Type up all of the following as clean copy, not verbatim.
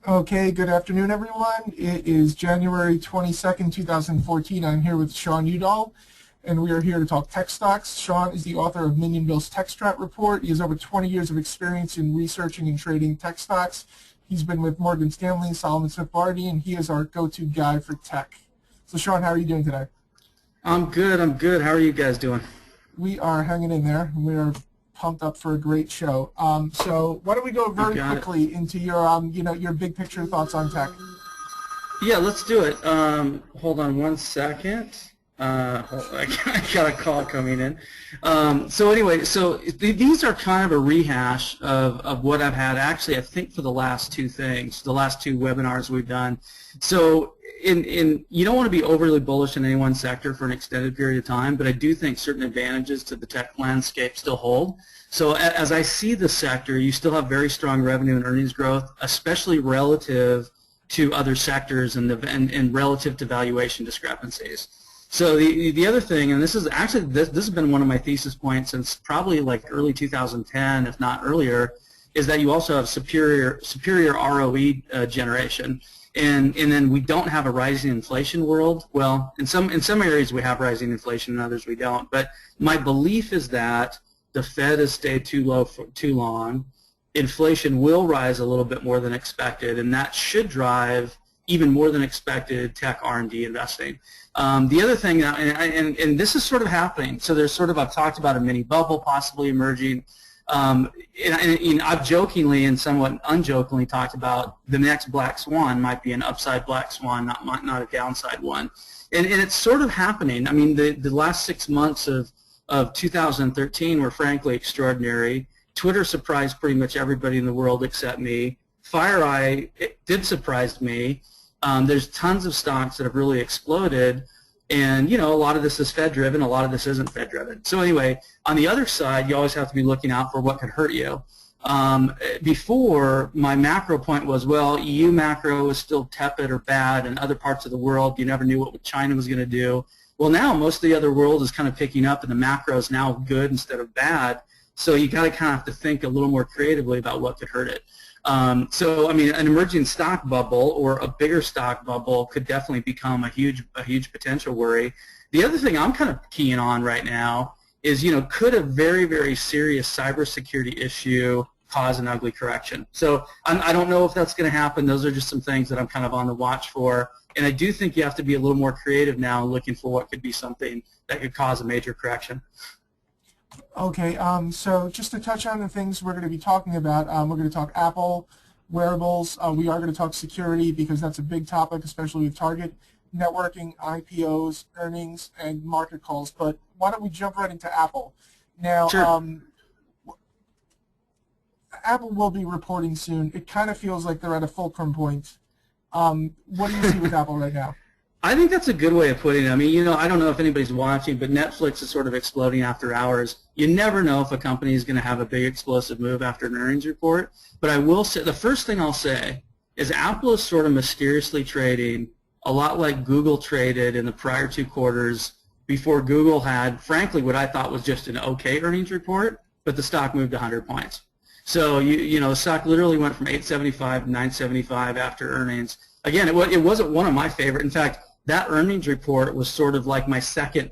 Okay, good afternoon, everyone. It is January 22nd, 2014. I'm here with Sean Udal, and we are here to talk tech stocks. Sean is the author of Minyanville's TechStrat report. He has over 20 years of experience in researching and trading tech stocks. He's been with Morgan Stanley, Solomon Smith Barney, and he is our go-to guy for tech. So, Sean, how are you doing today? I'm good. How are you guys doing? We are hanging in there. We are pumped up for a great show. So why don't we go very quickly into your, your big picture thoughts on tech? Yeah, let's do it. Hold on one second. I got a call coming in. So anyway, these are kind of a rehash of what I've had actually, I think, for the last two webinars we've done. So you don't want to be overly bullish in any one sector for an extended period of time, but I do think certain advantages to the tech landscape still hold. So as I see the sector, you still have very strong revenue and earnings growth, especially relative to other sectors and relative to valuation discrepancies. So the other thing, and this has been one of my thesis points since probably like early 2010, if not earlier, is that you also have superior ROE generation. And then we don't have a rising inflation world. Well, in some areas we have rising inflation, in others we don't. But my belief is that the Fed has stayed too low for too long. Inflation will rise a little bit more than expected, and that should drive even more than expected tech R&D investing. The other thing, and this is sort of happening. So there's sort of, I've talked about a mini bubble possibly emerging. And I've jokingly and somewhat unjokingly talked about the next black swan might be an upside black swan, not a downside one. And it's sort of happening. I mean, the last 6 months of 2013 were frankly extraordinary. Twitter surprised pretty much everybody in the world except me. FireEye did surprise me. There's tons of stocks that have really exploded. And, a lot of this is Fed-driven, a lot of this isn't Fed-driven. So anyway, on the other side, you always have to be looking out for what could hurt you. Before, my macro point was, well, EU macro is still tepid or bad, and other parts of the world, you never knew what China was going to do. Well, now most of the other world is kind of picking up, and the macro is now good instead of bad. So you got to kind of have to think a little more creatively about what could hurt it. So, I mean, an emerging stock bubble or a bigger stock bubble could definitely become a huge potential worry. The other thing I'm kind of keying on right now is, could a very, very serious cybersecurity issue cause an ugly correction? So I don't know if that's going to happen. Those are just some things that I'm kind of on the watch for. And I do think you have to be a little more creative now looking for what could be something that could cause a major correction. Okay, so just to touch on the things we're going to be talking about, we're going to talk Apple, wearables. We are going to talk security because that's a big topic, especially with Target, networking, IPOs, earnings, and market calls. But why don't we jump right into Apple? Now, sure. Apple will be reporting soon. It kind of feels like they're at a fulcrum point. What do you see with Apple right now? I think that's a good way of putting it. I mean, I don't know if anybody's watching, but Netflix is sort of exploding after hours. You never know if a company is going to have a big explosive move after an earnings report. But I will say, the first thing I'll say is Apple is sort of mysteriously trading a lot like Google traded in the prior 2 quarters before Google had, frankly, what I thought was just an okay earnings report, but the stock moved 100 points. So, the stock literally went from 875 to 975 after earnings. Again, it wasn't one of my favorite. In fact, that earnings report was sort of like my second.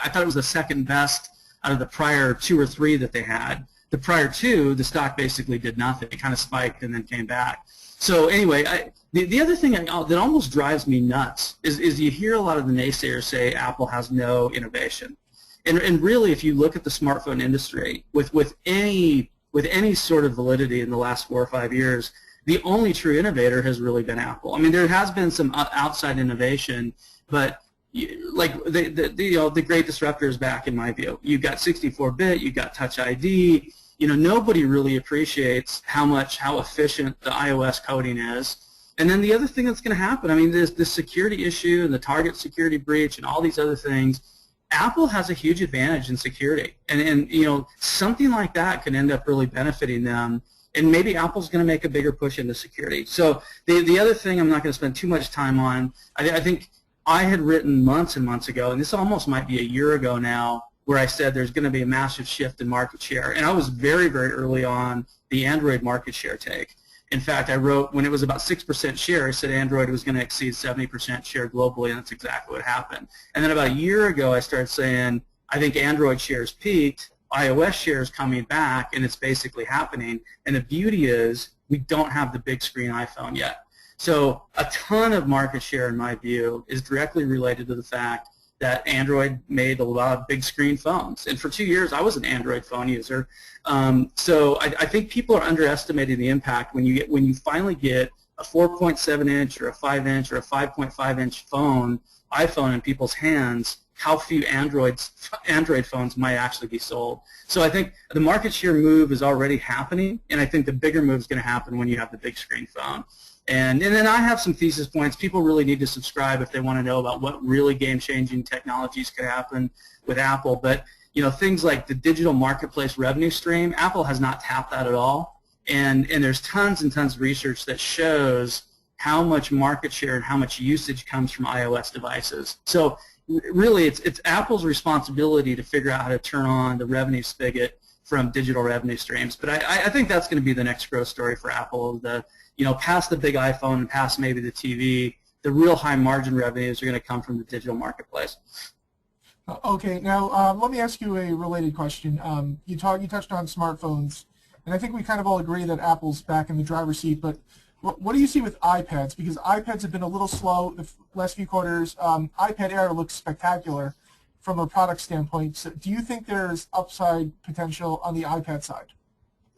I thought it was the second best out of the prior 2 or 3 that they had. The prior 2, the stock basically did nothing. It kind of spiked and then came back. So anyway, the other thing that almost drives me nuts is you hear a lot of the naysayers say Apple has no innovation. And really, if you look at the smartphone industry, with any sort of validity in the last 4 or 5 years, the only true innovator has really been Apple. I mean, there has been some outside innovation, but like the great disruptor is back in my view. You've got 64-bit, you've got Touch ID. Nobody really appreciates how efficient the iOS coding is. And then the other thing that's going to happen, I mean, this security issue and the Target security breach and all these other things. Apple has a huge advantage in security, and something like that can end up really benefiting them. And maybe Apple's going to make a bigger push into security. So the other thing I'm not going to spend too much time on, I think I had written months and months ago, and this almost might be a year ago now, where I said there's going to be a massive shift in market share. And I was very, very early on the Android market share take. In fact, I wrote when it was about 6% share, I said Android was going to exceed 70% share globally, and that's exactly what happened. And then about a year ago, I started saying, I think Android shares peaked, iOS shares coming back, and it's basically happening. And the beauty is we don't have the big screen iPhone yet. So a ton of market share, in my view, is directly related to the fact that Android made a lot of big screen phones. And for 2 years, I was an Android phone user. So I think people are underestimating the impact when you finally get a 4.7-inch or a 5-inch or a 5.5-inch iPhone in people's hands, how few Android phones might actually be sold. So I think the market share move is already happening, and I think the bigger move is going to happen when you have the big screen phone. And then I have some thesis points. People really need to subscribe if they want to know about what really game-changing technologies could happen with Apple. But things like the digital marketplace revenue stream, Apple has not tapped that at all. And there's tons and tons of research that shows how much market share and how much usage comes from iOS devices. So really, it's Apple's responsibility to figure out how to turn on the revenue spigot from digital revenue streams. But I think that's going to be the next growth story for Apple. Past the big iPhone and past maybe the TV, the real high margin revenues are going to come from the digital marketplace. Okay, now let me ask you a related question. You touched on smartphones, and I think we kind of all agree that Apple's back in the driver's seat, but what do you see with iPads? Because iPads have been a little slow the last few quarters. iPad Air looks spectacular from a product standpoint. So do you think there's upside potential on the iPad side?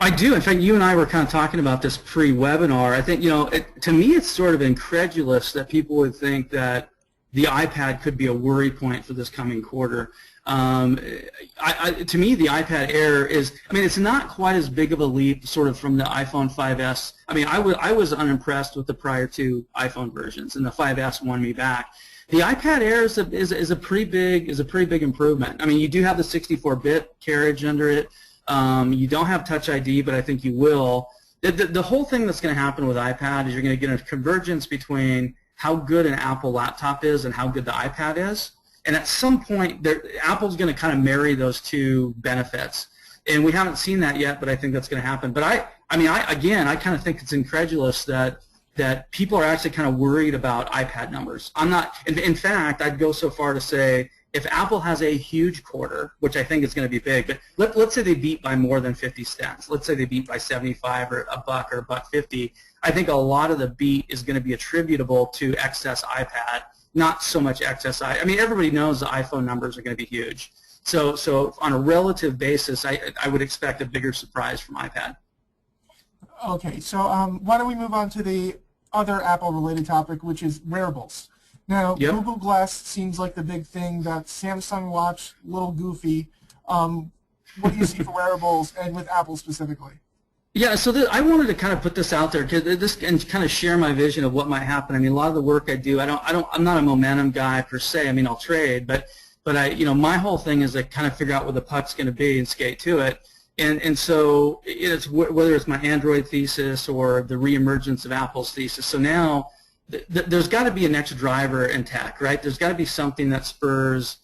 I do. In fact, you and I were kind of talking about this pre-webinar. I think, to me it's sort of incredulous that people would think that the iPad could be a worry point for this coming quarter. To me, the iPad Air is, it's not quite as big of a leap sort of from the iPhone 5S. I was unimpressed with the prior two iPhone versions, and the 5S won me back. The iPad Air is a pretty big improvement. You do have the 64-bit carriage under it. You don't have Touch ID, but I think you will. The whole thing that's going to happen with iPad is you're going to get a convergence between how good an Apple laptop is and how good the iPad is. And at some point, Apple's going to kind of marry those two benefits. And we haven't seen that yet, but I think that's going to happen. But I kind of think it's incredulous that people are actually kind of worried about iPad numbers. I'm not. In fact, I'd go so far to say, if Apple has a huge quarter, which I think is going to be big, but let's say they beat by more than 50 cents. Let's say they beat by 75 or a buck or $1.50. I think a lot of the beat is going to be attributable to excess iPad, not so much excess everybody knows the iPhone numbers are going to be huge. So on a relative basis, I would expect a bigger surprise from iPad. Okay, so why don't we move on to the other Apple-related topic, which is wearables. Now, yep. Google Glass seems like the big thing. That Samsung Watch, a little goofy. What do you see for wearables and with Apple specifically? Yeah, so I wanted to kind of put this out there and kind of share my vision of what might happen. A lot of the work I do, I'm not a momentum guy per se. I'll trade, but my whole thing is to kind of figure out where the puck's going to be and skate to it. And so it's whether it's my Android thesis or the reemergence of Apple's thesis. So now there's got to be a next driver in tech, right? There's got to be something that spurs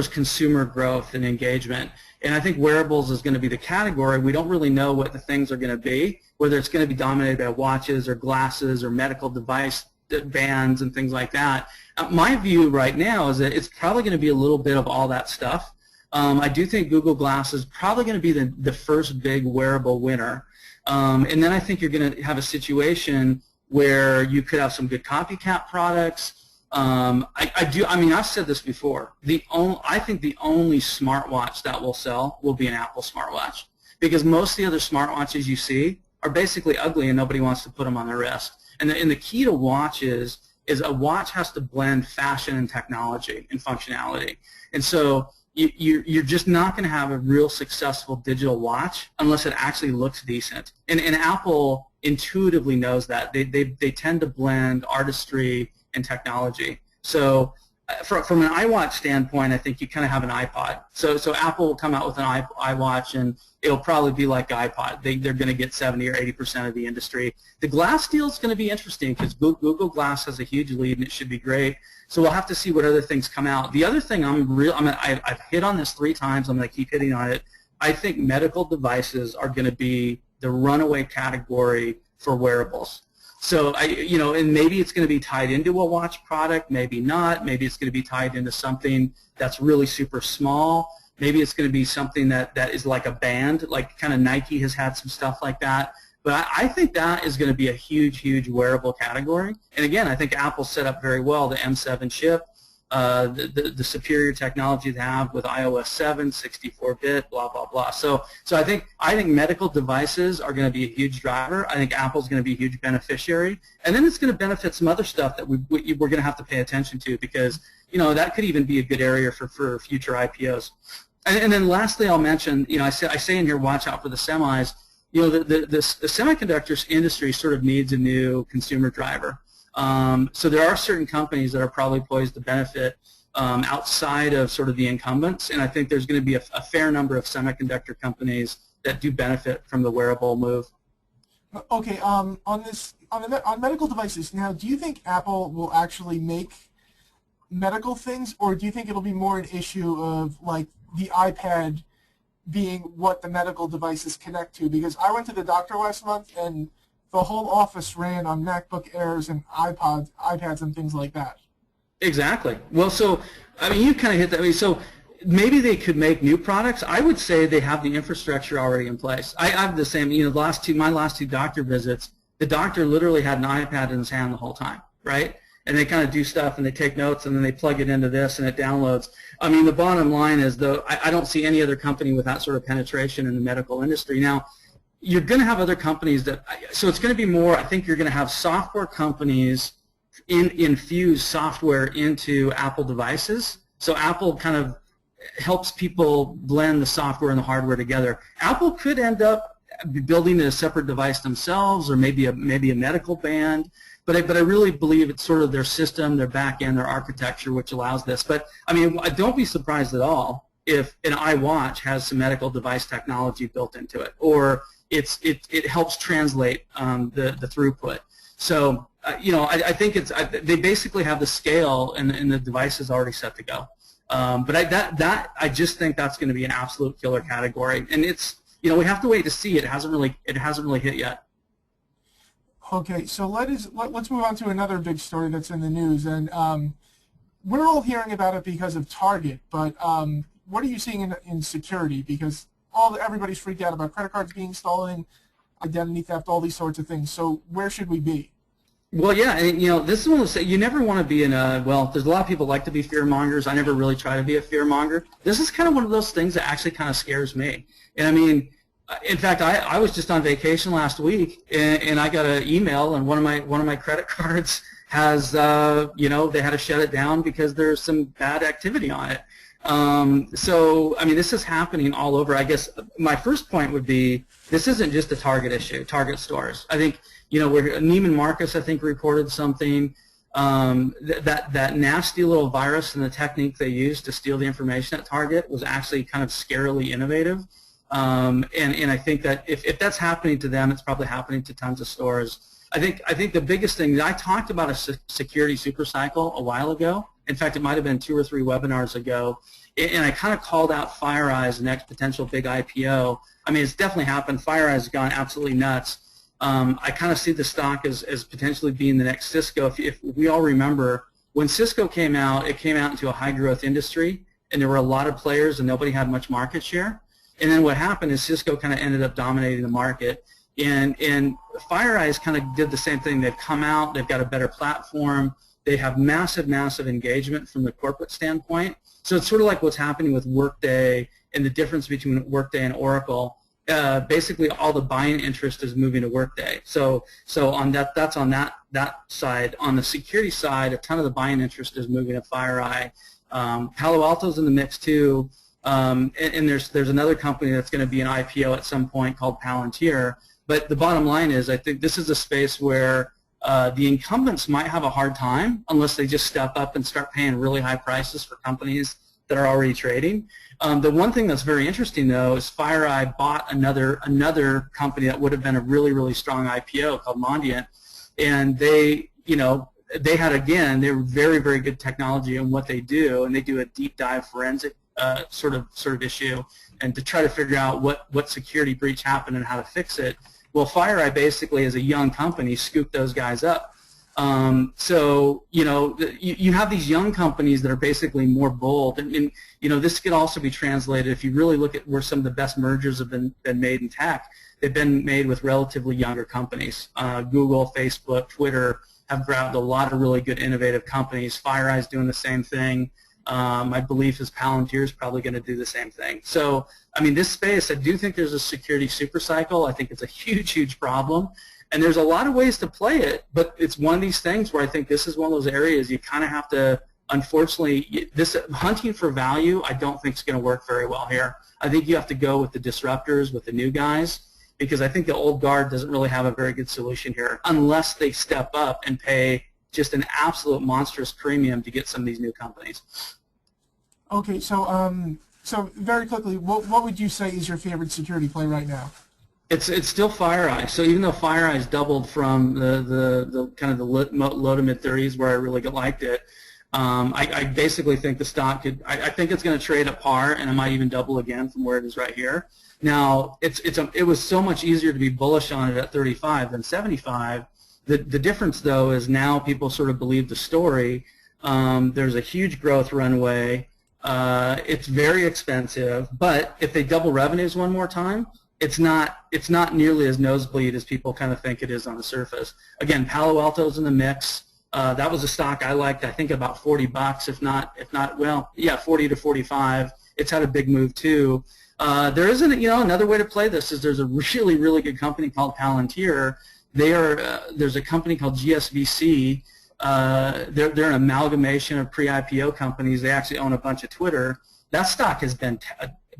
consumer growth and engagement. And I think wearables is going to be the category. We don't really know what the things are going to be, whether it's going to be dominated by watches or glasses or medical device bands and things like that. My view right now is that it's probably going to be a little bit of all that stuff. I do think Google Glass is probably going to be the first big wearable winner. And then I think you're going to have a situation where you could have some good copycat products. I've said this before. I think the only smartwatch that will sell will be an Apple smartwatch, because most of the other smartwatches you see are basically ugly and nobody wants to put them on their wrist. And the key to watches is a watch has to blend fashion and technology and functionality. And so you're just not going to have a real successful digital watch unless it actually looks decent. And Apple intuitively knows that. They tend to blend artistry and technology. So from an iWatch standpoint, I think you kind of have an iPod. So Apple will come out with an iWatch, and it'll probably be like iPod. They're going to get 70 or 80% of the industry. The Glass deal is going to be interesting because Google Glass has a huge lead, and it should be great. So we'll have to see what other things come out. The other thing I've hit on this 3 times. I'm going to keep hitting on it. I think medical devices are going to be the runaway category for wearables. So and maybe it's going to be tied into a watch product, maybe not. Maybe it's going to be tied into something that's really super small. Maybe it's going to be something that is like a band, like kind of Nike has had some stuff like that. But I think that is going to be a huge, huge wearable category. And again, I think Apple's set up very well. The M7 chip, the superior technology they have with iOS 7, 64-bit, blah, blah, blah. So I think medical devices are going to be a huge driver. I think Apple's going to be a huge beneficiary. And then it's going to benefit some other stuff that we're going to have to pay attention to, because that could even be a good area for future IPOs. And then lastly, I'll mention, I say in here, watch out for the semis. The semiconductors industry sort of needs a new consumer driver. So there are certain companies that are probably poised to benefit outside of sort of the incumbents, and I think there's going to be a fair number of semiconductor companies that do benefit from the wearable move. Okay, on medical devices, now, do you think Apple will actually make medical things, or do you think it'll be more an issue of like the iPad being what the medical devices connect to? Because I went to the doctor last month, and the whole office ran on MacBook Airs and iPads and things like that. Exactly. Well, so, you kind of hit that. So maybe they could make new products. I would say they have the infrastructure already in place. I have the same, my last two doctor visits, the doctor literally had an iPad in his hand the whole time, right? And they kind of do stuff, and they take notes, and then they plug it into this, and it downloads. The bottom line is, though, I don't see any other company with that sort of penetration in the medical industry. Now, you're going to have other companies so it's going to be more, I think you're going to have software companies infuse software into Apple devices. So Apple kind of helps people blend the software and the hardware together. Apple could end up building a separate device themselves, or maybe a medical band. But I really believe it's sort of their system, their back end, their architecture, which allows this. But don't be surprised at all if an iWatch has some medical device technology built into it, or it helps translate the throughput. So I think they basically have the scale, and the device is already set to go. But I just think that's going to be an absolute killer category, and it's we have to wait to see. It hasn't really hit yet. Okay, so let's move on to another big story that's in the news, and we're all hearing about it because of Target. But what are you seeing in security? Because everybody's freaked out about credit cards being stolen, identity theft, all these sorts of things. So where should we be? Well, yeah, and this is one of those, you never want to be in there's a lot of people like to be fear mongers. I never really try to be a fear monger. This is kind of one of those things that actually kind of scares me. And in fact, I was just on vacation last week, and I got an email, and one of my credit cards has they had to shut it down because there's some bad activity on it. So this is happening all over. I guess my first point would be, this isn't just a Target issue, Target stores. I think where Neiman Marcus, I think, reported something, that nasty little virus and the technique they used to steal the information at Target was actually kind of scarily innovative. And I think that if that's happening to them, it's probably happening to tons of stores. I think the biggest thing, I talked about a security supercycle a while ago. In fact, it might have been 2 or 3 webinars ago, and I kind of called out FireEye as the next potential big IPO. It's definitely happened. FireEye has gone absolutely nuts. I kind of see the stock as potentially being the next Cisco. If we all remember, when Cisco came out, it came out into a high-growth industry, and there were a lot of players, and nobody had much market share. And then what happened is Cisco kind of ended up dominating the market. And FireEye kind of did the same thing. They've come out. They've got a better platform. They have massive, massive engagement from the corporate standpoint. So it's sort of like what's happening with Workday and the difference between Workday and Oracle. Basically, all the buying interest is moving to Workday. So on that's on that side. On the security side, a ton of the buying interest is moving to FireEye. Palo Alto's in the mix too. And there's another company that's going to be an IPO at some point called Palantir. But the bottom line is, I think this is a space where the incumbents might have a hard time unless they just step up and start paying really high prices for companies that are already trading. The one thing that's very interesting, though, is FireEye bought another company that would have been a really, really strong IPO called Mondiant, and they were very, very good technology in what they do, and they do a deep dive forensic sort of issue, and to try to figure out what security breach happened and how to fix it. Well, FireEye basically, as a young company, scooped those guys up. So, you have these young companies that are basically more bold, and this could also be translated if you really look at where some of the best mergers have been made in tech. They've been made with relatively younger companies. Google, Facebook, Twitter have grabbed a lot of really good innovative companies. FireEye is doing the same thing. My belief is Palantir is probably going to do the same thing. So, I mean, this space, I do think there's a security super cycle. I think it's a huge, huge problem. And there's a lot of ways to play it, but it's one of these things where I think this is one of those areas you kind of have to, unfortunately, this hunting for value I don't think is going to work very well here. I think you have to go with the disruptors, with the new guys, because I think the old guard doesn't really have a very good solution here unless they step up and pay just an absolute monstrous premium to get some of these new companies. Okay, so so very quickly, what would you say is your favorite security play right now? It's still FireEye. So even though FireEye's doubled from the kind of the low to mid 30s where I really liked it, I basically think the stock could. I think it's going to trade at par, and it might even double again from where it is right here. Now it was so much easier to be bullish on it at 35 than 75. The difference though is now people sort of believe the story. There's a huge growth runway. It's very expensive, but if they double revenues one more time, it's not nearly as nosebleed as people kind of think it is on the surface. Again, Palo Alto's in the mix. That was a stock I liked. I think about $40, if not, well, yeah, 40 to 45. It's had a big move too. There isn't, another way to play this is there's a really, really good company called Palantir. There's a company called GSVC. They're an amalgamation of pre-IPO companies. They actually own a bunch of Twitter. That stock has been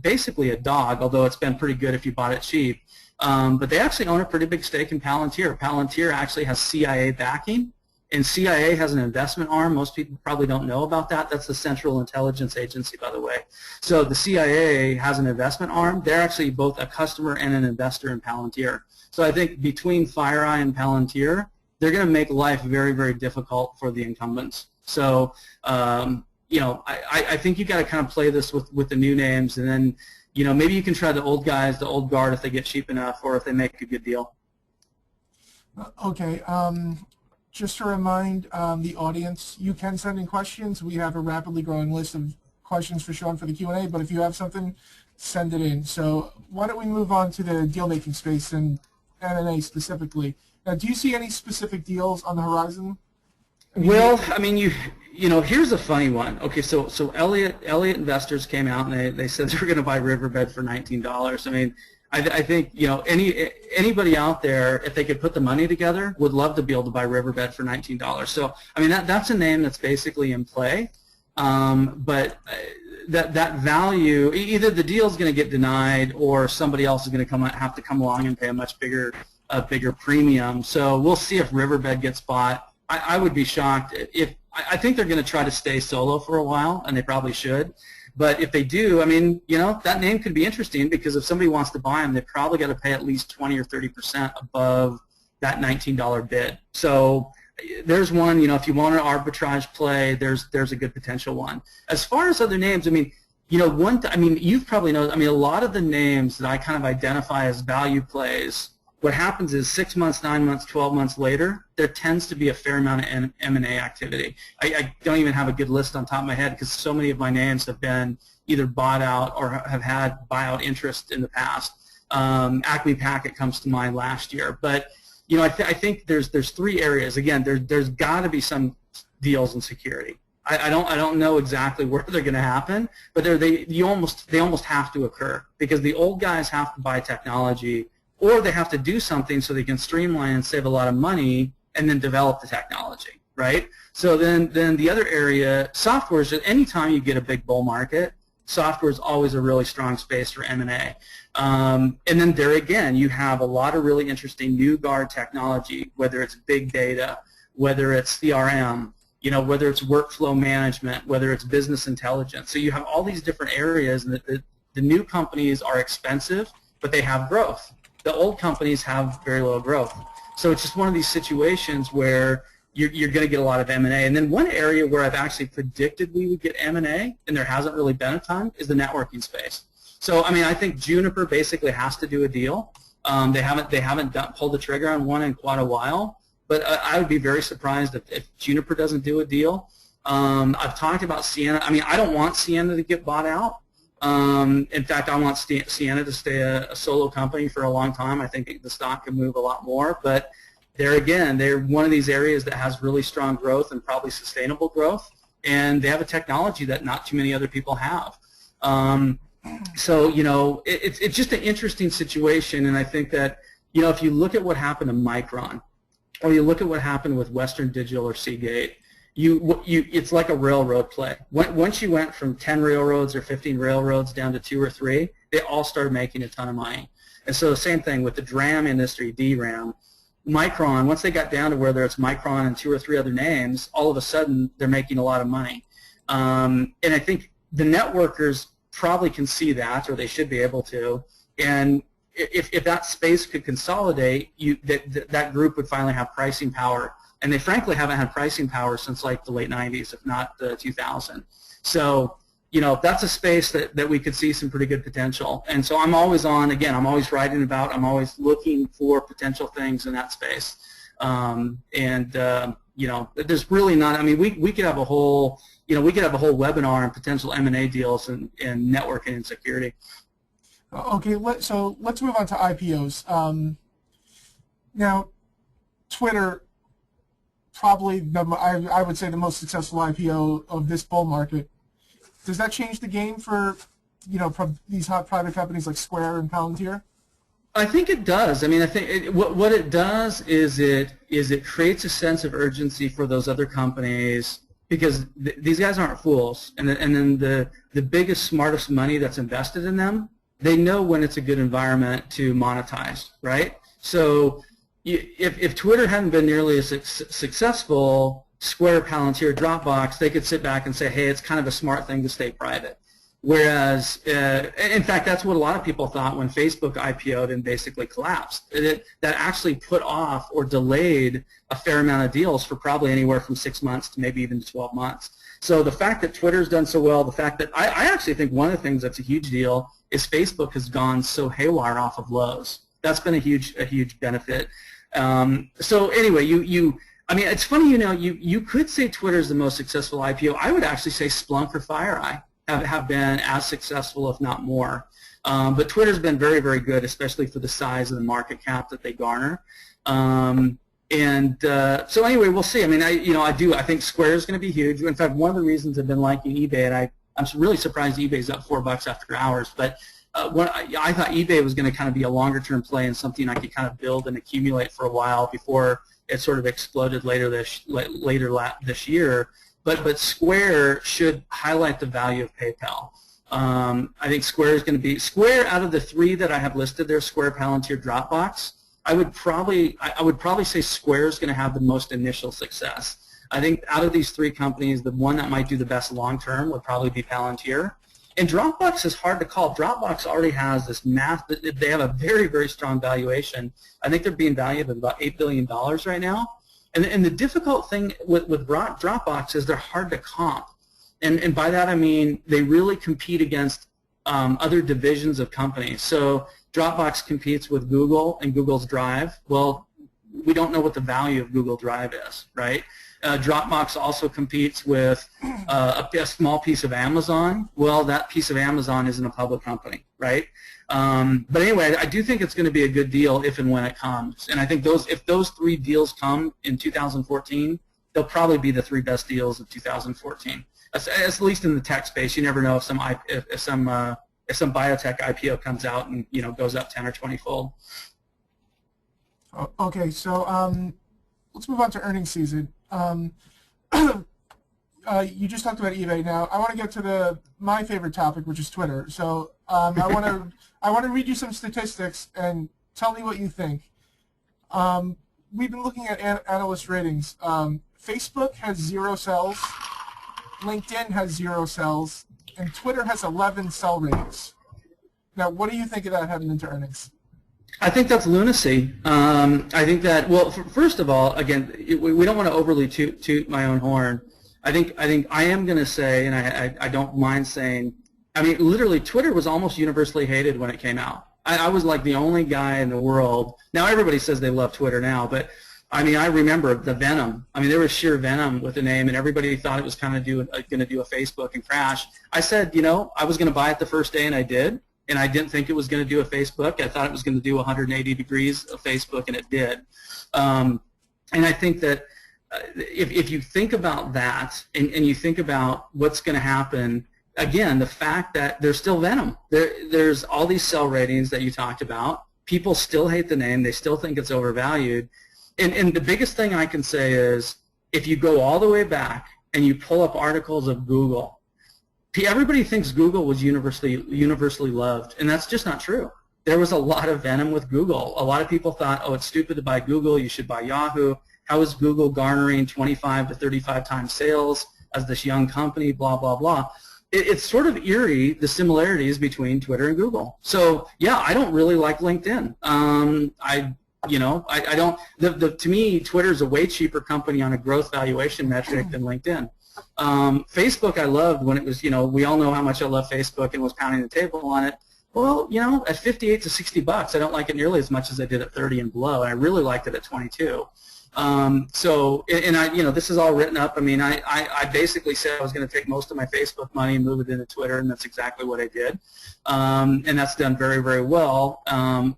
basically a dog, although it's been pretty good if you bought it cheap. But they actually own a pretty big stake in Palantir. Palantir actually has CIA backing, and CIA has an investment arm. Most people probably don't know about that. That's the Central Intelligence Agency, by the way. So the CIA has an investment arm. They're actually both a customer and an investor in Palantir. So I think between FireEye and Palantir, they're going to make life very, very difficult for the incumbents. So, I think you got to kind of play this with the new names, and then, maybe you can try the old guys, the old guard, if they get cheap enough, or if they make a good deal. Okay. Just to remind the audience, you can send in questions. We have a rapidly growing list of questions for Sean for the Q&A, but if you have something, send it in. So why don't we move on to the deal-making space and M&A specifically. Now, do you see any specific deals on the horizon? Well, I mean, here's a funny one. Okay, so Elliott investors came out and they said they were going to buy Riverbed for $19. I mean, I think anybody out there, if they could put the money together, would love to be able to buy Riverbed for $19. So I mean, that's a name that's basically in play. But that value, either the deal's going to get denied or somebody else is going to have to come along and pay a much bigger premium. So we'll see if Riverbed gets bought. I would be shocked if I think they're going to try to stay solo for a while, and they probably should. But if they do, I mean, that name could be interesting because if somebody wants to buy them, they probably got to pay at least 20 or 30% above that $19 bid. So there's one. If you want an arbitrage play, there's a good potential one. As far as other names, I mean, you've probably known. I mean, a lot of the names that I kind of identify as value plays. What happens is 6 months, 9 months, 12 months later, there tends to be a fair amount of M&A activity. I don't even have a good list on top of my head because so many of my names have been either bought out or have had buyout interest in the past. Acme Packet comes to mind last year. But I think there's three areas. Again, there's got to be some deals in security. I don't know exactly where they're going to happen, but they almost have to occur because the old guys have to buy technology, or they have to do something so they can streamline and save a lot of money and then develop the technology, right? So then the other area, software is just anytime you get a big bull market, software is always a really strong space for M&A. And then there again, you have a lot of really interesting new guard technology, whether it's big data, whether it's CRM, whether it's workflow management, whether it's business intelligence. So you have all these different areas, and the new companies are expensive, but they have growth. The old companies have very low growth. So it's just one of these situations where you're going to get a lot of M&A. And then one area where I've actually predicted we would get M&A, and there hasn't really been a ton, is the networking space. So, I mean, I think Juniper basically has to do a deal. They haven't pulled the trigger on one in quite a while. But I would be very surprised if Juniper doesn't do a deal. I've talked about Ciena. I mean, I don't want Ciena to get bought out. In fact, I want Ciena to stay a solo company for a long time. I think the stock can move a lot more. But there again, they're one of these areas that has really strong growth and probably sustainable growth. And they have a technology that not too many other people have. So, you know, it's just an interesting situation. And I think that, you know, if you look at what happened to Micron, or you look at what happened with Western Digital or Seagate, it's like a railroad play. Once you went from 10 railroads or 15 railroads down to 2 or 3, they all started making a ton of money. And so the same thing with the DRAM industry, DRAM. Micron, once they got down to where there's Micron and 2 or 3 other names, all of a sudden they're making a lot of money. And I think the networkers probably can see that, or they should be able to. And if that space could consolidate, that group would finally have pricing power. And they frankly haven't had pricing power since like the late 90s, if not the 2000. So, you know, that's a space that we could see some pretty good potential. And so I'm always on, again, I'm always writing about, I'm always looking for potential things in that space. You know, there's really not, I mean, we could have a whole, you know, we could have a whole webinar on potential M&A deals in networking and security. Okay, so let's move on to IPOs. Now, Twitter, probably I would say the most successful IPO of this bull market. Does that change the game for, you know, these hot private companies like Square and Palantir? I think it does. I mean, I think what it does is it creates a sense of urgency for those other companies, because these guys aren't fools, and then the biggest, smartest money that's invested in them, they know when it's a good environment to monetize, right? So if Twitter hadn't been nearly as successful, Square, Palantir, Dropbox, they could sit back and say, hey, it's kind of a smart thing to stay private. Whereas, in fact, that's what a lot of people thought when Facebook IPO'd and basically collapsed. That actually put off or delayed a fair amount of deals for probably anywhere from 6 months to maybe even 12 months. So the fact that Twitter's done so well, the fact that I actually think one of the things that's a huge deal is Facebook has gone so haywire off of lows. That's been a huge benefit. So anyway, I mean, it's funny, you know, you could say Twitter's the most successful IPO. I would actually say Splunk or FireEye have been as successful, if not more. But Twitter's been very, very good, especially for the size of the market cap that they garner. So anyway, we'll see. I mean, I think Square is going to be huge. In fact, one of the reasons I've been liking eBay, and I'm really surprised eBay's up $4 after hours, but I thought eBay was going to kind of be a longer-term play and something I could kind of build and accumulate for a while before it sort of exploded later this year. But Square should highlight the value of PayPal. I think Square is going to be out of the 3 that I have listed there: Square, Palantir, Dropbox. I would probably say Square is going to have the most initial success. I think out of these 3 companies, the one that might do the best long term would probably be Palantir. And Dropbox is hard to call. Dropbox already has this they have a very, very strong valuation. I think they're being valued at about $8 billion right now. And the difficult thing with Dropbox is they're hard to comp. And by that I mean they really compete against other divisions of companies. So Dropbox competes with Google and Google's Drive. Well, we don't know what the value of Google Drive is, right? Dropbox also competes with a small piece of Amazon. Well, that piece of Amazon isn't a public company, right? But anyway, I do think it's going to be a good deal if and when it comes. And I think if those 3 deals come in 2014, they'll probably be the 3 best deals of 2014. At least in the tech space. You never know if some biotech IPO comes out and goes up 10 or 20 fold. Okay, so let's move on to earnings season. You just talked about eBay. Now I want to get to my favorite topic, which is Twitter. So I want to read you some statistics and tell me what you think. We've been looking at analyst ratings. Facebook has 0 sells, LinkedIn has 0 sells, and Twitter has 11 sell ratings. Now, what do you think of that heading into earnings? I think that's lunacy. I think that, well, first of all, again, we don't want to overly toot my own horn. I think I am going to say, and I don't mind saying, I mean, literally, Twitter was almost universally hated when it came out. I was like the only guy in the world. Now everybody says they love Twitter now, but I mean, I remember the venom. I mean, there was sheer venom with the name, and everybody thought it was kind of going to do a Facebook and crash. I said, you know, I was going to buy it the first day, and I did. And I didn't think it was going to do a Facebook. I thought it was going to do 180 degrees of Facebook, and it did. And I think that if you think about that, and you think about what's going to happen, again, the fact that there's still venom. There's all these sell ratings that you talked about. People still hate the name. They still think it's overvalued. And the biggest thing I can say is, if you go all the way back and you pull up articles of Google, everybody thinks Google was universally loved, and that's just not true. There was a lot of venom with Google. A lot of people thought, oh, it's stupid to buy Google. You should buy Yahoo. How is Google garnering 25 to 35 times sales as this young company, blah, blah, blah. It's sort of eerie, the similarities between Twitter and Google. So, yeah, I don't really like LinkedIn. I don't. To me, Twitter is a way cheaper company on a growth valuation metric than LinkedIn. Facebook, I loved when it was. We all know how much I love Facebook and was pounding the table on it. Well, at 58 to 60 bucks, I don't like it nearly as much as I did at 30 and below. And I really liked it at 22. This is all written up. I mean, I basically said I was going to take most of my Facebook money and move it into Twitter, and that's exactly what I did. And that's done very, very well.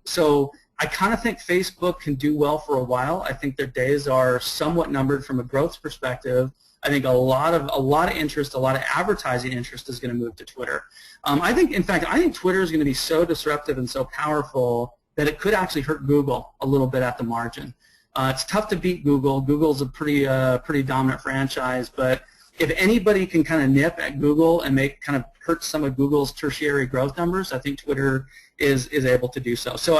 So I kind of think Facebook can do well for a while. I think their days are somewhat numbered from a growth perspective. I think a lot of interest, a lot of advertising interest is going to move to Twitter. I think Twitter is going to be so disruptive and so powerful that it could actually hurt Google a little bit at the margin. It's tough to beat Google. Google's a pretty dominant franchise, but if anybody can kind of nip at Google and hurt some of Google's tertiary growth numbers, I think Twitter is able to do so. So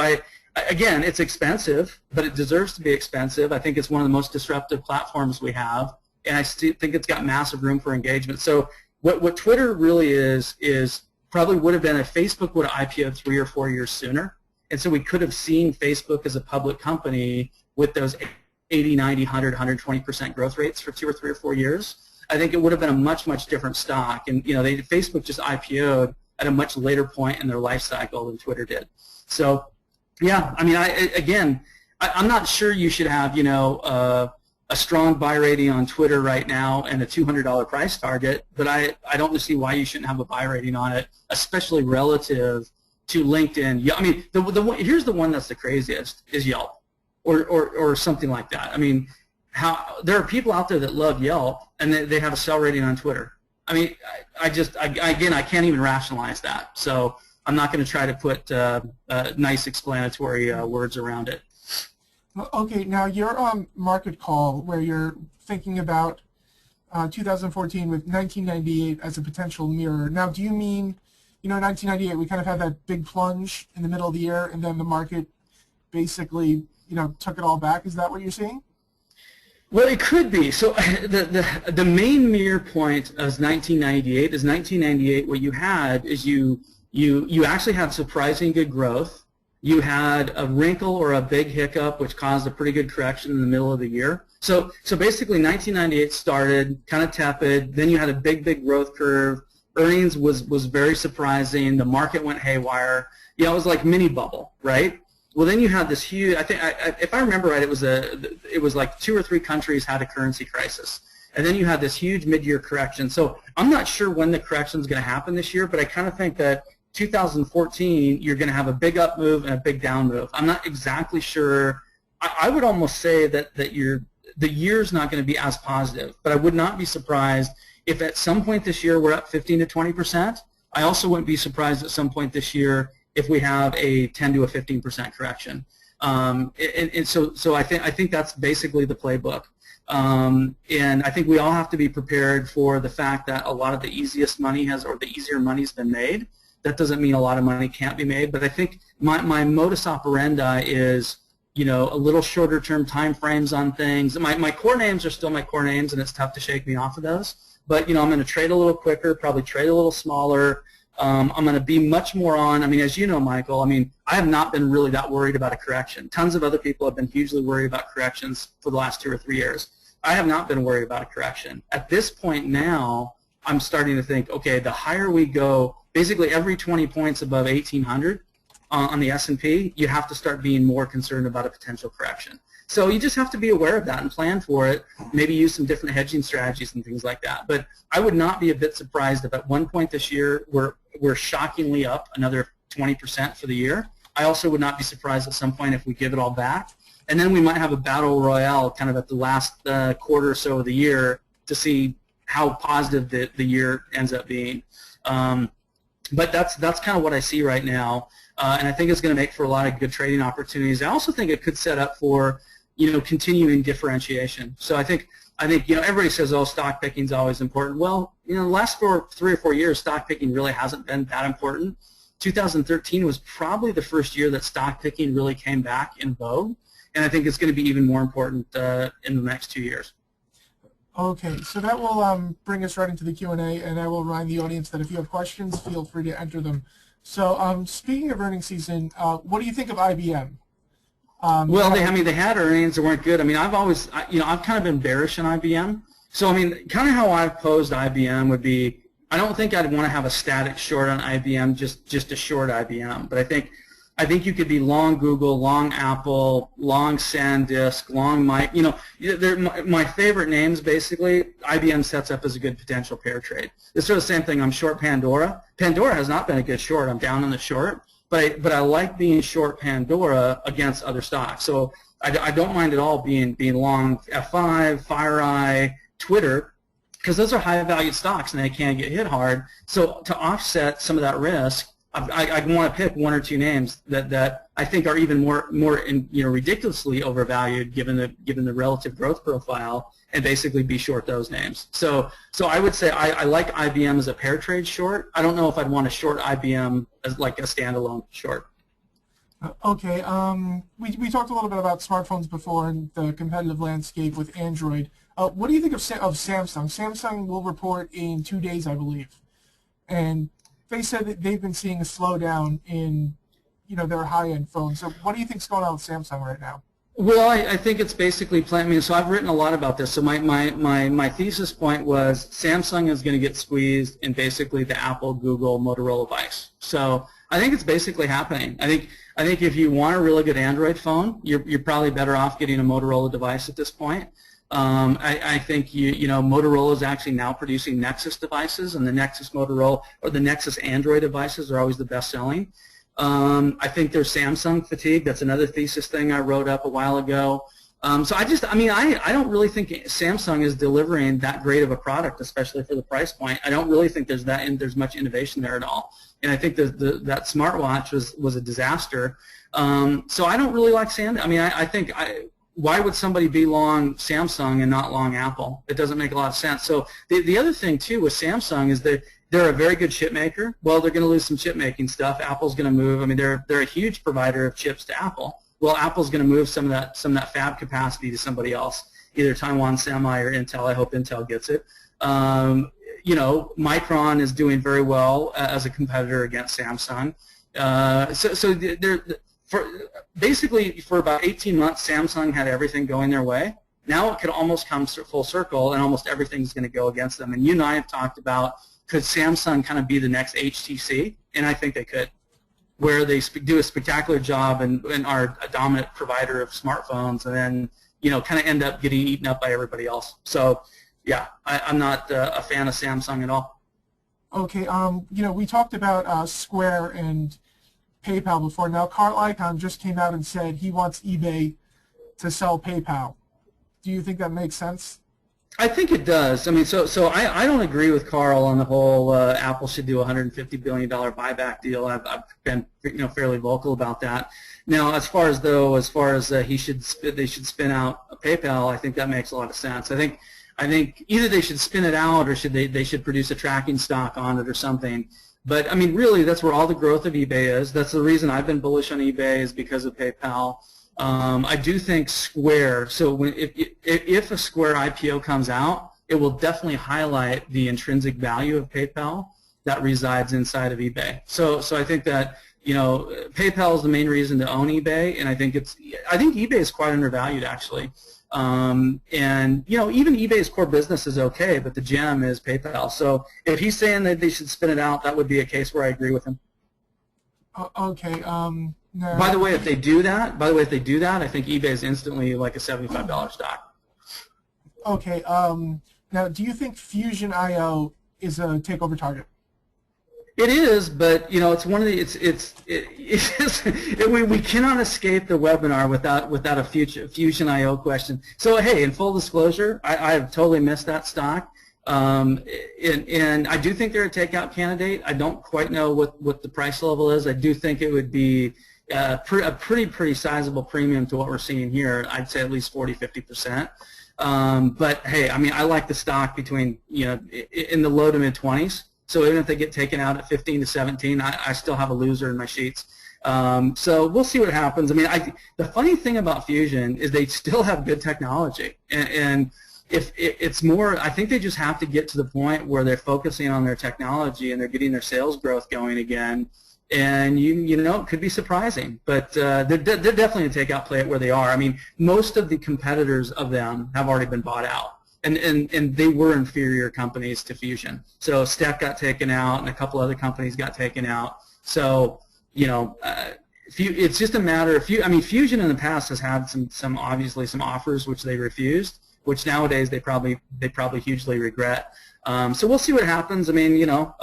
again, it's expensive, but it deserves to be expensive. I think it's one of the most disruptive platforms we have, and I still think it's got massive room for engagement. So what Twitter really is probably would have been if Facebook would have IPO'd 3 or 4 years sooner, and so we could have seen Facebook as a public company with those 80, 90, 100, 120% growth rates for 2 or 3 or 4 years. I think it would have been a much, much different stock. And Facebook just IPO'd at a much later point in their life cycle than Twitter did. So, yeah, I mean, I'm not sure you should have, a strong buy rating on Twitter right now and a $200 price target, but I don't see why you shouldn't have a buy rating on it, especially relative to LinkedIn. Yeah, I mean, here's the one that's the craziest is Yelp. Or something like that. I mean, there are people out there that love Yelp and they have a sell rating on Twitter. I mean, I can't even rationalize that. So I'm not going to try to put nice explanatory words around it. Okay, now your market call where you're thinking about 2014 with 1998 as a potential mirror. Now, do you mean, 1998 we kind of had that big plunge in the middle of the year and then the market basically took it all back? Is that what you're saying? Well, it could be. So the main mirror point of 1998 is 1998. What you had is you actually had surprising good growth. You had a wrinkle or a big hiccup, which caused a pretty good correction in the middle of the year. So basically, 1998 started kind of tepid. Then you had a big growth curve. Earnings was very surprising. The market went haywire. It was like mini bubble, right? Well, then you had this huge. I think, if I remember right, it was like 2 or 3 countries had a currency crisis, and then you had this huge mid-year correction. So I'm not sure when the correction is going to happen this year, but I kind of think that 2014 you're going to have a big up move and a big down move. I'm not exactly sure. I would almost say that the year's not going to be as positive, but I would not be surprised if at some point this year we're up 15 to 20%. I also wouldn't be surprised at some point this year if we have a 10 to a 15% correction. So I think that's basically the playbook. And I think we all have to be prepared for the fact that a lot of the easiest money the easier money's been made. That doesn't mean a lot of money can't be made, but I think my modus operandi is, a little shorter term time frames on things. My core names are still my core names, and it's tough to shake me off of those. But, I'm going to trade a little quicker, probably trade a little smaller. I'm going to be much more on, as you know, Michael, I have not been really that worried about a correction. Tons of other people have been hugely worried about corrections for the last 2 or 3 years. I have not been worried about a correction. At this point now, I'm starting to think, okay, the higher we go, basically every 20 points above 1,800 on the S&P, you have to start being more concerned about a potential correction. So you just have to be aware of that and plan for it, maybe use some different hedging strategies and things like that. But I would not be a bit surprised if at one point this year we're shockingly up another 20% for the year. I also would not be surprised at some point if we give it all back. And then we might have a battle royale kind of at the last quarter or so of the year to see how positive the year ends up being. But that's kind of what I see right now. And I think it's going to make for a lot of good trading opportunities. I also think it could set up for, continuing differentiation. So I think everybody says, oh, stock picking is always important. Well, the last 3 or 4 years, stock picking really hasn't been that important. 2013 was probably the first year that stock picking really came back in vogue, and I think it's going to be even more important in the next 2 years. Okay, so that will bring us right into the Q&A, and I will remind the audience that if you have questions, feel free to enter them. So speaking of earnings season, what do you think of IBM? Well, they had earnings that weren't good. I mean, I've kind of been bearish on IBM. So, kind of how I've posed IBM would be, I don't think I'd want to have a static short on IBM, just a short IBM. But I think you could be long Google, long Apple, long SanDisk, long Mike. They're my favorite names. Basically, IBM sets up as a good potential pair trade. It's sort of the same thing. I'm short Pandora. Pandora has not been a good short. I'm down on the short. But I like being short Pandora against other stocks. So I don't mind at all being long F5, FireEye, Twitter, because those are high-valued stocks and they can get hit hard. So to offset some of that risk, I want to pick 1 or 2 names that I think are even more ridiculously overvalued given the relative growth profile, and basically be short those names. So I would say I like IBM as a pair trade short. I don't know if I'd want to short IBM as like a standalone short. Okay. We talked a little bit about smartphones before and the competitive landscape with Android. What do you think of Samsung? Samsung will report in 2 days, I believe, and they said that they've been seeing a slowdown in, their high-end phones. So what do you think's going on with Samsung right now? Well, I think it's basically so I've written a lot about this. So my thesis point was Samsung is going to get squeezed in basically the Apple, Google, Motorola vice. So I think it's basically happening. I think if you want a really good Android phone, you're probably better off getting a Motorola device at this point. I think Motorola is actually now producing Nexus devices, and the Nexus Motorola or the Nexus Android devices are always the best selling. I think there's Samsung fatigue. That's another thesis thing I wrote up a while ago. So I don't really think Samsung is delivering that great of a product, especially for the price point. I don't really think there's much innovation there at all. And I think that smartwatch was a disaster. So I don't really like Samsung. Why would somebody be long Samsung and not long Apple? It doesn't make a lot of sense. So the other thing too with Samsung is that they're a very good chip maker. Well, they're going to lose some chip making stuff. Apple's going to move. They're a huge provider of chips to Apple. Well, Apple's going to move some of that fab capacity to somebody else, either Taiwan Semi or Intel. I hope Intel gets it. Micron is doing very well as a competitor against Samsung. Basically, for about 18 months, Samsung had everything going their way. Now it could almost come full circle, and almost everything's going to go against them. And you and I have talked about, could Samsung kind of be the next HTC? And I think they could, where they do a spectacular job and are a dominant provider of smartphones, and then kind of end up getting eaten up by everybody else. So, yeah, I'm not a fan of Samsung at all. Okay. We talked about Square and PayPal before. Now, Carl Icahn just came out and said he wants eBay to sell PayPal. Do you think that makes sense? I think it does. So I don't agree with Carl on the whole Apple should do a $150 billion buyback deal. I've been fairly vocal about that. Now, as far as they should spin out PayPal, I think that makes a lot of sense. I think either they should spin it out or they should produce a tracking stock on it or something. But really, that's where all the growth of eBay is. That's the reason I've been bullish on eBay, is because of PayPal. I do think Square. So if a Square IPO comes out, it will definitely highlight the intrinsic value of PayPal that resides inside of eBay. So I think that PayPal is the main reason to own eBay, and I think eBay is quite undervalued actually. And even eBay's core business is okay, but the gem is PayPal. So if he's saying that they should spin it out, that would be a case where I agree with him. Okay. No. By the way, if they do that, I think eBay is instantly like a $75 stock. Okay. Now, do you think Fusion IO is a takeover target? It is, but you know, it's one of the we cannot escape the webinar without a Fusion IO question. So hey, in full disclosure, I have totally missed that stock, and I do think they're a takeout candidate. I don't quite know what the price level is. I do think it would be a pretty sizable premium to what we're seeing here. I'd say at least 40–50%. But hey, I mean, I like the stock between, you know, in the low to mid 20s. So even if they get taken out at 15 to 17, I still have a loser in my sheets. So we'll see what happens. I mean, the funny thing about Fusion is they still have good technology, and if it's more, I think they just have to get to the point where they're focusing on their technology and they're getting their sales growth going again. And you know, it could be surprising, but they're definitely a takeout play at where they are. I mean, most of the competitors of them have already been bought out. And they were inferior companies to Fusion. So Step got taken out, and a couple other companies got taken out. So you know, it's just a matter of I mean, Fusion in the past has had obviously some offers which they refused, which nowadays they probably hugely regret. So we'll see what happens. I mean, you know,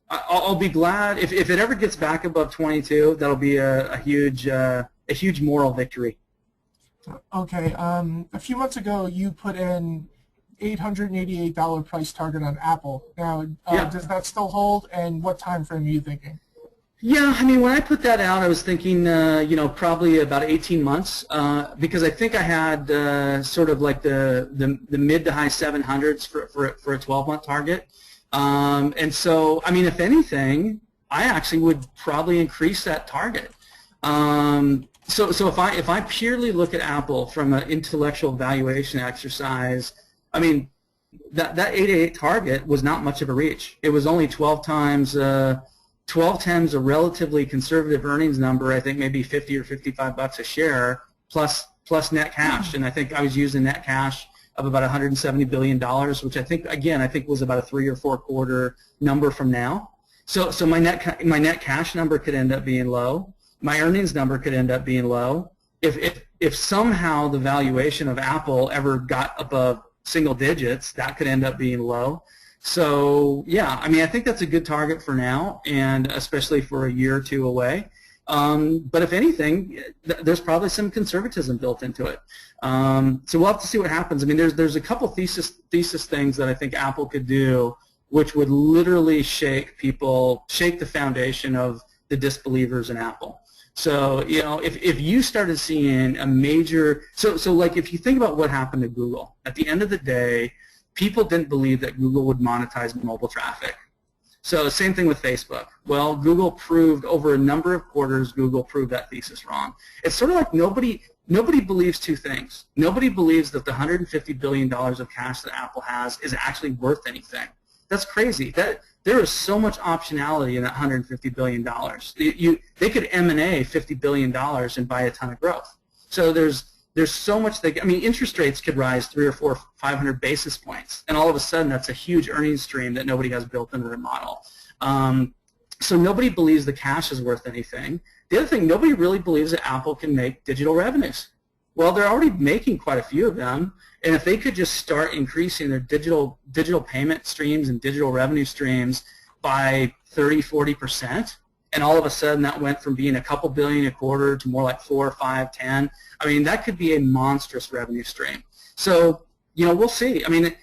I'll be glad if it ever gets back above 22. That'll be a huge moral victory. Okay. A few months ago, you put in $888 price target on Apple. Now, yeah. Does that still hold? And what time frame are you thinking? Yeah, I mean, when I put that out, I was thinking, you know, probably about 18 months, because I think I had sort of like the mid to high 700s for a 12-month target. And so, I mean, if anything, I actually would probably increase that target. So if I purely look at Apple from an intellectual valuation exercise, I mean, that 888 target was not much of a reach. It was only 12 times a relatively conservative earnings number. I think maybe 50 or 55 bucks a share plus net cash, and I think I was using net cash of about $170 billion, which I think was about a 3 or 4 quarter number from now. So my net cash number could end up being low. My earnings number could end up being low. If somehow the valuation of Apple ever got above single digits, that could end up being low. So yeah, I mean, I think that's a good target for now, and especially for a year or two away. But if anything, there's probably some conservatism built into it. So we'll have to see what happens. I mean, there's a couple thesis things that I think Apple could do, which would literally shake the foundation of the disbelievers in Apple. So, you know, if you started seeing a major, so like if you think about what happened to Google, at the end of the day, people didn't believe that Google would monetize mobile traffic. So same thing with Facebook. Well, Google proved over a number of quarters, Google proved that thesis wrong. It's sort of like nobody believes two things. Nobody believes that the $150 billion of cash that Apple has is actually worth anything. That's crazy. There is so much optionality in that $150 billion. They could M&A $50 billion and buy a ton of growth. So there's so much. I mean, interest rates could rise 300 or 400, 500 basis points, and all of a sudden that's a huge earnings stream that nobody has built into their model. So nobody believes the cash is worth anything. The other thing, nobody really believes that Apple can make digital revenues. Well, they're already making quite a few of them, and if they could just start increasing their digital payment streams and digital revenue streams by 30, 40%, and all of a sudden that went from being a couple billion a quarter to more like 4, 5, 10, I mean, that could be a monstrous revenue stream. So, you know, we'll see. I mean,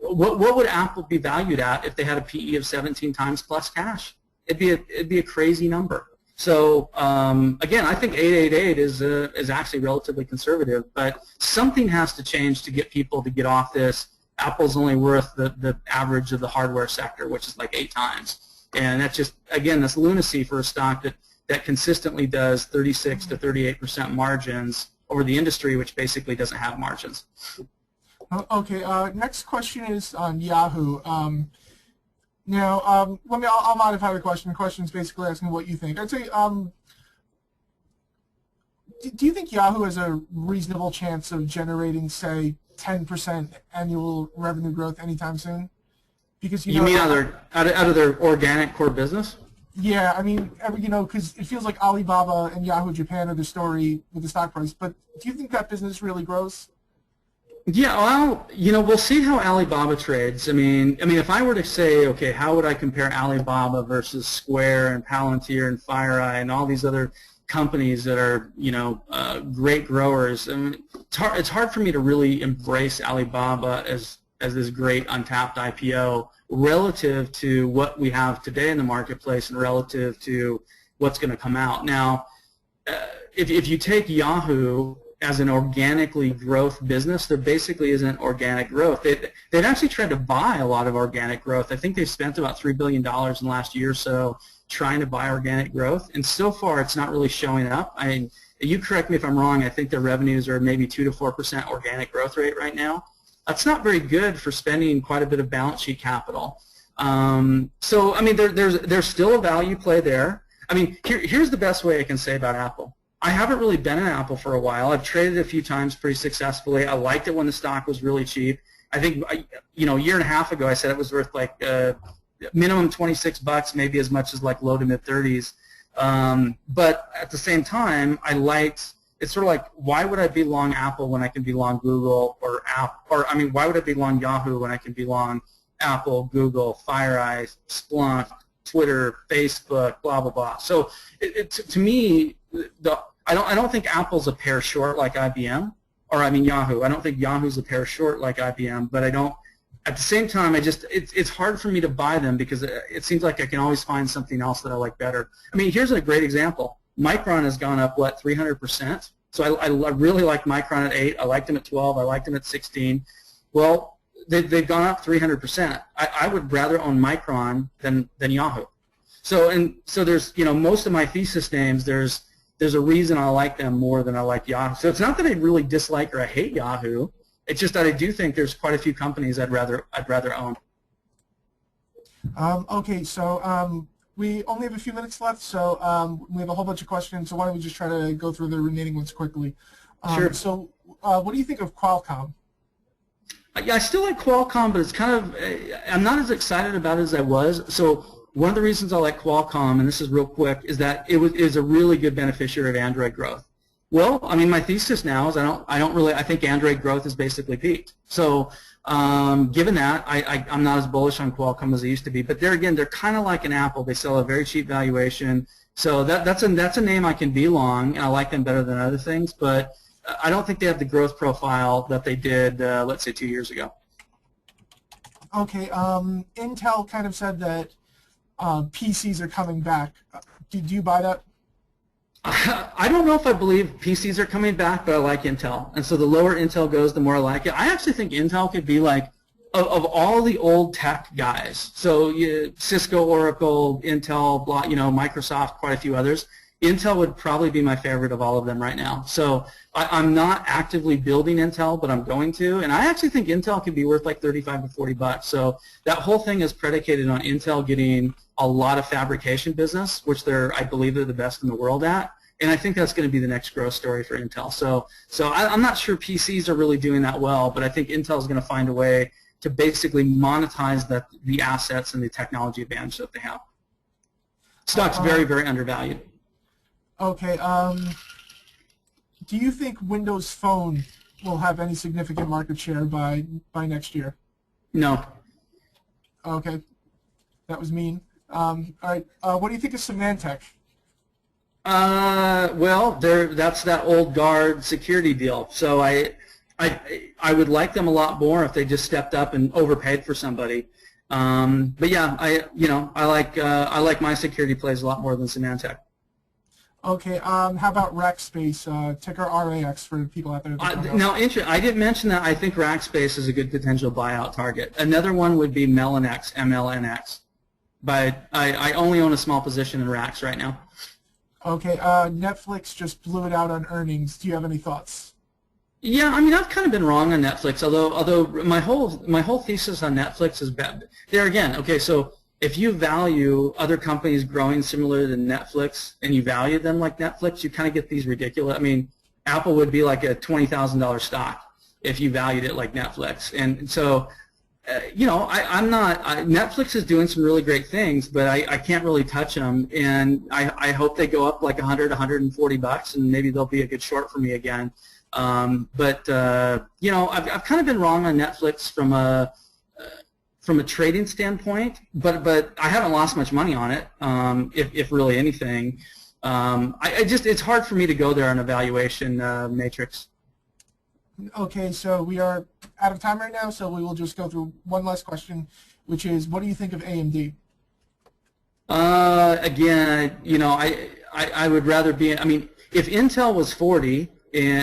what would Apple be valued at if they had a PE of 17 times plus cash? It'd be a crazy number. So again, I think 888 is actually relatively conservative, but something has to change to get people to get off this. Apple's only worth the average of the hardware sector, which is like 8 times, and that's just, again, that's lunacy for a stock that consistently does 36 to 38% margins over the industry, which basically doesn't have margins. Okay. Next question is on Yahoo. Now, I'll modify the question. The question is basically asking what you think. I'd say, do you think Yahoo has a reasonable chance of generating, say, 10% annual revenue growth anytime soon? Because you mean out of their organic core business? Yeah, I mean, because it feels like Alibaba and Yahoo Japan are the story with the stock price. But do you think that business really grows? Yeah, well, we'll see how Alibaba trades. I mean, if I were to say, okay, how would I compare Alibaba versus Square and Palantir and FireEye and all these other companies that are, great growers? I mean, it's hard for me to really embrace Alibaba as this great untapped IPO relative to what we have today in the marketplace and relative to what's going to come out. Now, if you take Yahoo as an organically growth business, there basically isn't organic growth. They've actually tried to buy a lot of organic growth. I think they've spent about $3 billion in the last year or so trying to buy organic growth, and so far it's not really showing up. I mean, you correct me if I'm wrong, I think their revenues are maybe 2 to 4% organic growth rate right now. That's not very good for spending quite a bit of balance sheet capital. So, I mean, there's still a value play there. I mean, here's the best way I can say about Apple. I haven't really been in Apple for a while. I've traded a few times pretty successfully. I liked it when the stock was really cheap. I think, a year and a half ago I said it was worth like minimum $26, maybe as much as like low to mid 30s. But at the same time, it's sort of like, why would I be long Apple when I can be long Google or why would I be long Yahoo when I can be long Apple, Google, FireEye, Splunk, Twitter, Facebook, blah blah blah. So to me, I don't think Apple's a pair short like IBM, Yahoo. I don't think Yahoo's a pair short like IBM, but I don't. At the same time, it's hard for me to buy them because it seems like I can always find something else that I like better. I mean, here's a great example. Micron has gone up, what, 300%? So I really like Micron at 8. I liked them at 12. I liked them at 16. Well, they've gone up 300%. I would rather own Micron than Yahoo. So there's, most of my thesis names, there's a reason I like them more than I like Yahoo. So it's not that I really dislike or I hate Yahoo. It's just that I do think there's quite a few companies I'd rather own. Okay, so we only have a few minutes left, so we have a whole bunch of questions. So why don't we just try to go through the remaining ones quickly? Sure. So what do you think of Qualcomm? Yeah, I still like Qualcomm, but it's kind of I'm not as excited about it as I was. So one of the reasons I like Qualcomm, and this is real quick, is that it is a really good beneficiary of Android growth. Well, I mean, my thesis now is I think Android growth is basically peaked. So given that, I'm not as bullish on Qualcomm as I used to be. But there again, they're kind of like an Apple. They sell a very cheap valuation. So that's a name I can be long, and I like them better than other things. But I don't think they have the growth profile that they did, let's say, 2 years ago. Okay, Intel kind of said that PCs are coming back. Do you buy that? I don't know if I believe PCs are coming back, but I like Intel. And so the lower Intel goes, the more I like it. I actually think Intel could be like, of all the old tech guys, so Cisco, Oracle, Intel, Microsoft, quite a few others, Intel would probably be my favorite of all of them right now. So I'm not actively building Intel, but I'm going to. And I actually think Intel could be worth like 35 to 40 bucks. So that whole thing is predicated on Intel getting a lot of fabrication business, which I believe they're the best in the world at. And I think that's going to be the next growth story for Intel. So I'm not sure PCs are really doing that well, but I think Intel is going to find a way to basically monetize the assets and the technology advantage that they have. Stock's very, very undervalued. Okay. Do you think Windows Phone will have any significant market share by next year? No. Okay. That was mean. All right. What do you think of Symantec? Well, that's that old guard security deal. So I would like them a lot more if they just stepped up and overpaid for somebody. But yeah, I like my security plays a lot more than Symantec. Okay. How about Rackspace? Ticker RAX for people out there. Now, I didn't mention that. I think Rackspace is a good potential buyout target. Another one would be MLNX, MLNX. But I only own a small position in Racks right now. Okay, Netflix just blew it out on earnings. Do you have any thoughts? Yeah, I mean, I've kind of been wrong on Netflix. Although my whole thesis on Netflix is bad. There again, okay, so if you value other companies growing similar to Netflix and you value them like Netflix, you kind of get these ridiculous. I mean, Apple would be like a $20,000 stock if you valued it like Netflix, and so you know, I'm not. Netflix is doing some really great things, but I can't really touch them, and I hope they go up like 100, 140 bucks, and maybe they'll be a good short for me again. But you know, I've kind of been wrong on Netflix from a trading standpoint, but I haven't lost much money on it, if really anything. It's hard for me to go there on a valuation matrix. Okay, so we are out of time right now, so we will just go through one last question, which is, what do you think of AMD? Again, you know, I would rather be. I mean, if Intel was 40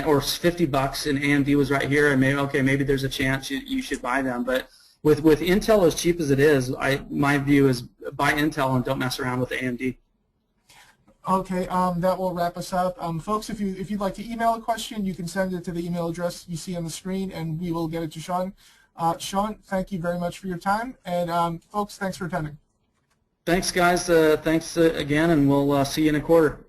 or 50 bucks and AMD was right here, and maybe there's a chance you should buy them. But with Intel as cheap as it is, my view is buy Intel and don't mess around with AMD. Okay, that will wrap us up. Folks, if you'd like to email a question, you can send it to the email address you see on the screen, and we will get it to Sean. Sean, thank you very much for your time, and folks, thanks for attending. Thanks, guys. Thanks again, and we'll see you in a quarter.